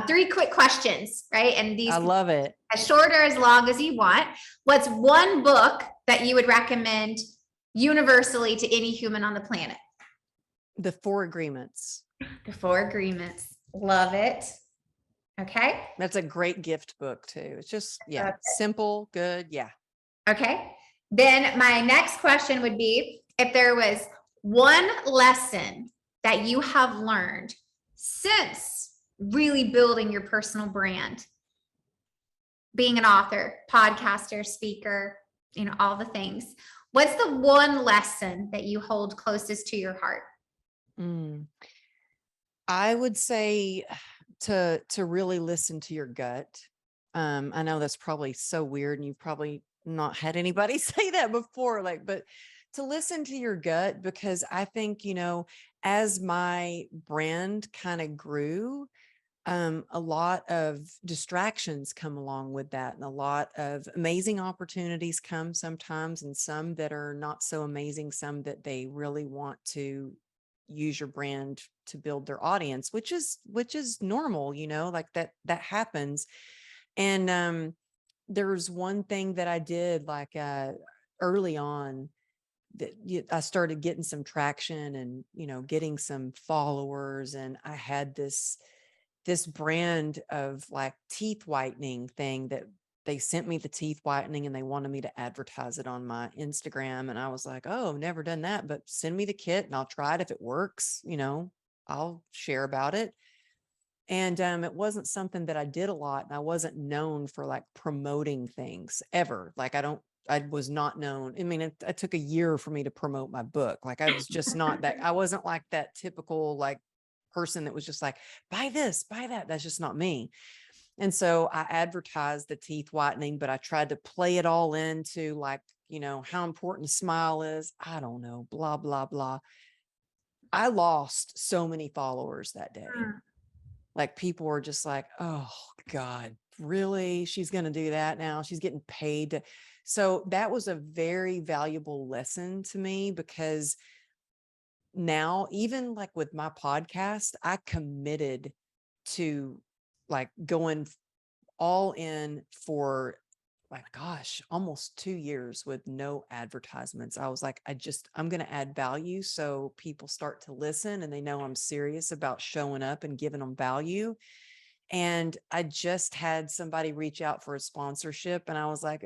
3 quick questions, right? And these, I love it. As short or as long as you want. What's one book that you would recommend universally to any human on the planet? The 4 Agreements. The 4 Agreements. Love it. Okay. That's a great gift book too. It's just, simple, good. Yeah. Okay. Then my next question would be, if there was one lesson that you have learned since really building your personal brand, being an author, podcaster, speaker, all the things. What's the one lesson that you hold closest to your heart? Mm. I would say to really listen to your gut. I know that's probably so weird, and you've probably not had anybody say that before, but to listen to your gut, because I think, as my brand kind of grew, a lot of distractions come along with that, and a lot of amazing opportunities come sometimes, and some that are not so amazing, some that they really want to use your brand to build their audience, which is normal, like that happens. And there's one thing that I did early on that I started getting some traction and, getting some followers, and I had this brand of teeth whitening thing that they sent me the teeth whitening, and they wanted me to advertise it on my Instagram. And I was like, oh, never done that, but send me the kit and I'll try it. If it works, I'll share about it. And it wasn't something that I did a lot. And I wasn't known for promoting things ever. I was not known. I mean, it took a year for me to promote my book. I was just not that, I wasn't like that typical person that was just buy this, buy that. That's just not me. And so I advertised the teeth whitening, but I tried to play it all into how important a smile is. I don't know, blah, blah, blah. I lost so many followers that day. People were just oh God, really? She's going to do that now? She's getting paid. So that was a very valuable lesson to me, because now, even with my podcast, I committed to going all in for almost 2 years with no advertisements. I was I'm going to add value so people start to listen and they know I'm serious about showing up and giving them value. And I just had somebody reach out for a sponsorship, and I was I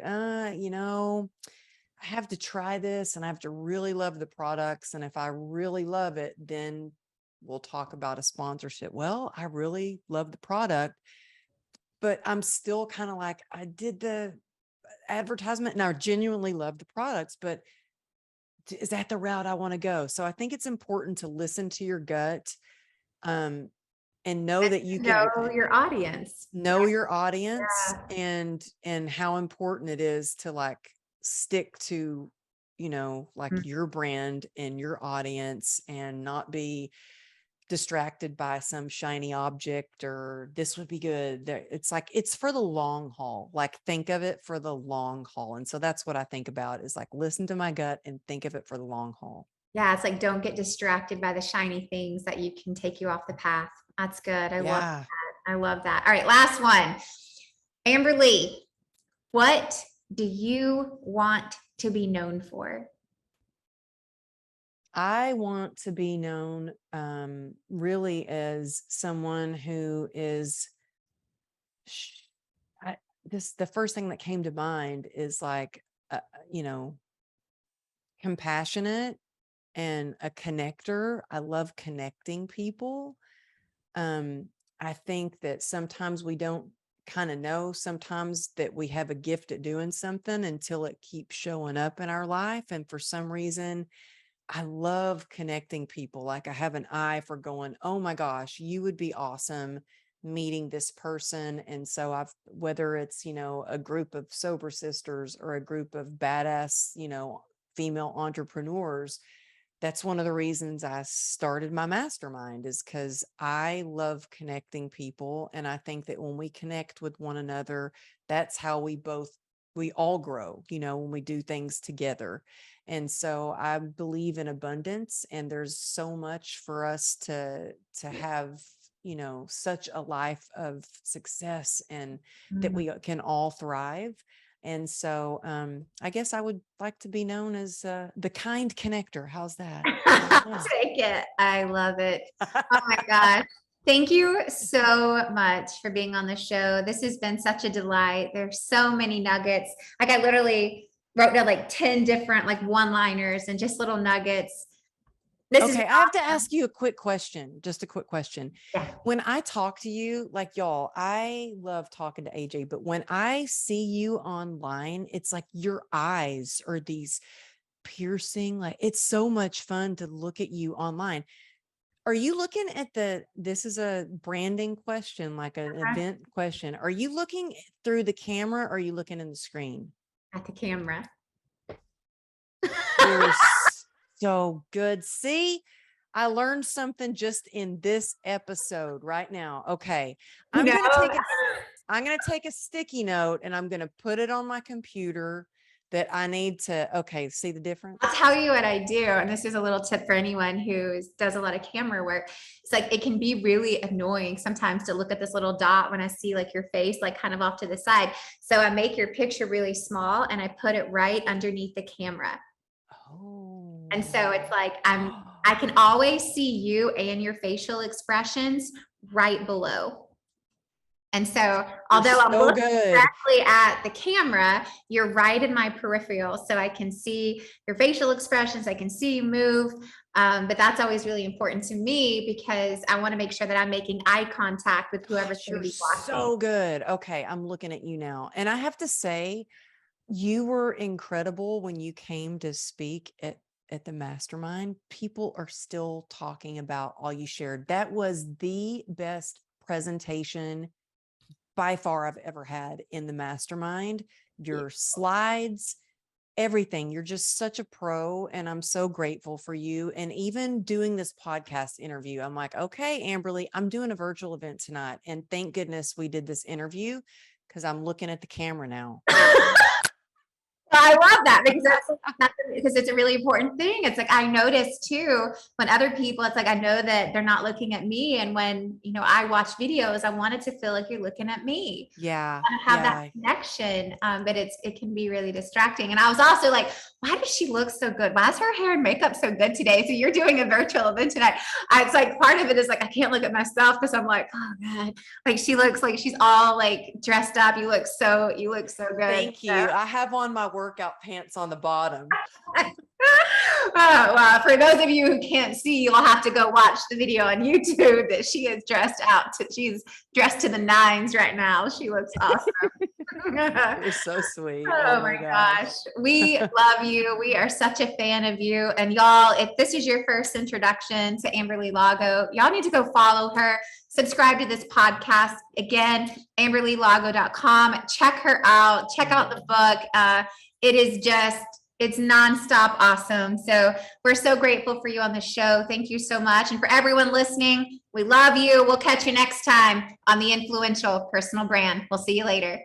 have to try this, and I have to really love the products. And if I really love it, then we'll talk about a sponsorship. Well, I really love the product, but I'm still kind of I did the advertisement and I genuinely love the products, but is that the route I want to go? So I think it's important to listen to your gut, and know that you can know your audience. know your audience, Yeah. and how important it is to stick to your brand and your audience, and not be distracted by some shiny object or this would be good. It's for the long haul. Think of it for the long haul. And so that's what I think about, is listen to my gut and think of it for the long haul. Yeah, it's don't get distracted by the shiny things that you can take you off the path. That's good. I love that. I love that. All right, last one. Amber Lee, what do you want to be known for? I want to be known really as someone who is the first thing that came to mind is compassionate and a connector. I love connecting people. I think that sometimes we don't kind of know sometimes that we have a gift at doing something until it keeps showing up in our life. And for some reason, I love connecting people. I have an eye for going, oh my gosh, you would be awesome meeting this person. And so whether it's, a group of sober sisters or a group of badass, female entrepreneurs, that's one of the reasons I started my mastermind, is because I love connecting people. And I think that when we connect with one another, that's how we all grow, when we do things together. And so I believe in abundance, and there's so much for us to have, such a life of success, and that we can all thrive. And so I guess I would like to be known as the kind connector. How's that? Take it. I love it. Oh my gosh. Thank you so much for being on the show. This has been such a delight. There's so many nuggets. I literally wrote down 10 different one-liners and just little nuggets. This is Okay, I have to ask you a quick question, just a quick question. Yeah. When I talk to you, like y'all, I love talking to AJ, but when I see you online, it's like your eyes are these piercing, like it's so much fun to look at you online. Are you looking at this is a branding question, like an event question. Are you looking through the camera or are you looking in the screen? at the camera. You're so good. See, I learned something just in this episode right now. Okay. I'm No. going to take a sticky note and I'm going to put it on my computer that I need to, okay, see the difference? I'll tell you what I do. And this is a little tip for anyone who does a lot of camera work. It's like, it can be really annoying sometimes to look at this little dot when I see like your face, like kind of off to the side. So I make your picture really small and I put it right underneath the camera. Oh. And so it's like, I can always see you and your facial expressions right below. And so, although I'm looking directly at the camera, you're right in my peripheral. So I can see your facial expressions. I can see you move. But that's always really important to me because I want to make sure that I'm making eye contact with whoever's going to be watching. So good. Okay. I'm looking at you now. And I have to say, you were incredible when you came to speak at the mastermind. People are still talking about all you shared. That was the best presentation by far I've ever had in the mastermind. Your slides, everything. You're just such a pro. And I'm so grateful for you. And even doing this podcast interview, I'm like, okay, Amberly, I'm doing a virtual event tonight. And thank goodness we did this interview because I'm looking at the camera now. I love that because it's a really important thing. It's like, I notice too, when other people, it's like, I know that they're not looking at me. And when, I watch videos, I want it to feel like you're looking at me. Yeah. I have that connection. But it can be really distracting. And I was also like, why does she look so good? Why is her hair and makeup so good today? So you're doing a virtual event tonight. It's like, part of it is like, I can't look at myself because I'm like, oh God, like she looks like she's all like dressed up. You look so good. Thank you. I have on my workout pants on the bottom. Well, for those of you who can't see, you'll have to go watch the video on YouTube that she is dressed out she's dressed to the nines right now. She looks awesome. You're so sweet. Oh my gosh. We love you. We are such a fan of you. And y'all, if this is your first introduction to Amberly Lago, y'all need to go follow her. Subscribe to this podcast. Again, amberlylago.com. Check her out. Check out the book. It's nonstop awesome. So we're so grateful for you on the show. Thank you so much. And for everyone listening, we love you. We'll catch you next time on The Influential Personal Brand. We'll see you later.